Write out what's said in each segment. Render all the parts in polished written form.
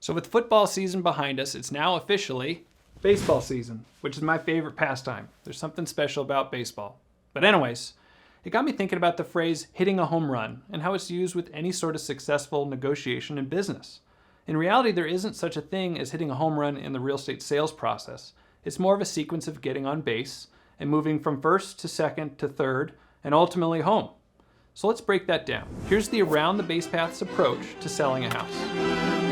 So with football season behind us, it's now officially baseball season, which is my favorite pastime. There's something special about baseball. But anyways, it got me thinking about the phrase hitting a home run and how it's used with any sort of successful negotiation in business. In reality, there isn't such a thing as hitting a home run in the real estate sales process. It's more of a sequence of getting on base and moving from first to second to third and ultimately home. So let's break that down. Here's the around the Basepaths approach to selling a house.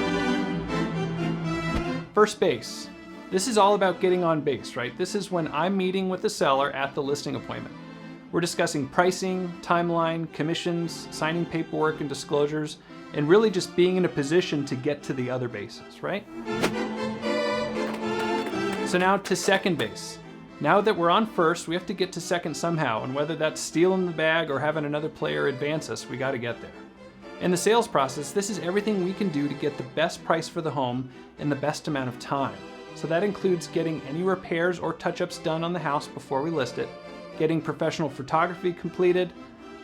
First base. This is all about getting on base, right? This is when I'm meeting with the seller at the listing appointment. We're discussing pricing, timeline, commissions, signing paperwork and disclosures, and really just being in a position to get to the other bases, right? So now to second base. Now that we're on first, we have to get to second somehow, and whether that's stealing the bag or having another player advance us, we gotta get there. In the sales process, this is everything we can do to get the best price for the home in the best amount of time. So that includes getting any repairs or touch-ups done on the house before we list it, getting professional photography completed,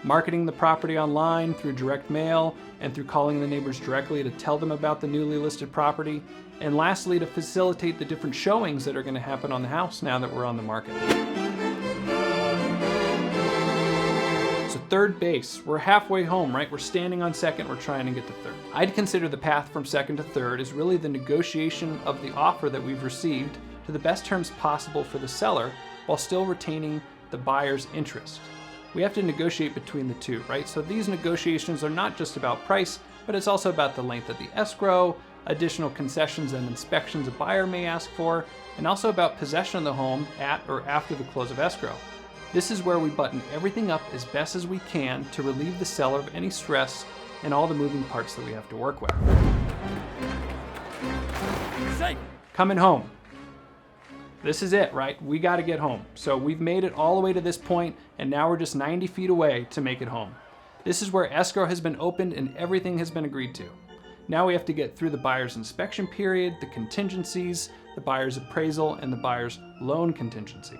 marketing the property online through direct mail and through calling the neighbors directly to tell them about the newly listed property, and lastly, to facilitate the different showings that are going to happen on the house now that we're on the market. So third base, we're halfway home, right? We're standing on second, we're trying to get to third. I'd consider the path from second to third is really the negotiation of the offer that we've received to the best terms possible for the seller while still retaining the buyer's interest. We have to negotiate between the two, right? So these negotiations are not just about price, but it's also about the length of the escrow, additional concessions and inspections a buyer may ask for, and also about possession of the home at or after the close of escrow. This is where we button everything up as best as we can to relieve the seller of any stress and all the moving parts that we have to work with. Coming home. This is it, right? We got to get home. So we've made it all the way to this point, and now we're just 90 feet away to make it home. This is where escrow has been opened and everything has been agreed to. Now we have to get through the buyer's inspection period, the contingencies, the buyer's appraisal, and the buyer's loan contingency.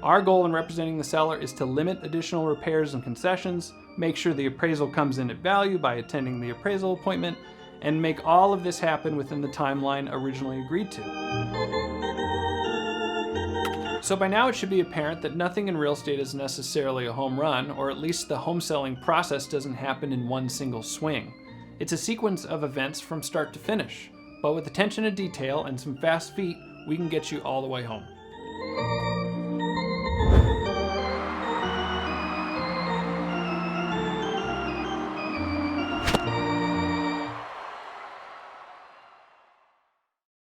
Our goal in representing the seller is to limit additional repairs and concessions, make sure the appraisal comes in at value by attending the appraisal appointment, and make all of this happen within the timeline originally agreed to. So by now it should be apparent that nothing in real estate is necessarily a home run, or at least the home selling process doesn't happen in one single swing. It's a sequence of events from start to finish, but with attention to detail and some fast feet, we can get you all the way home.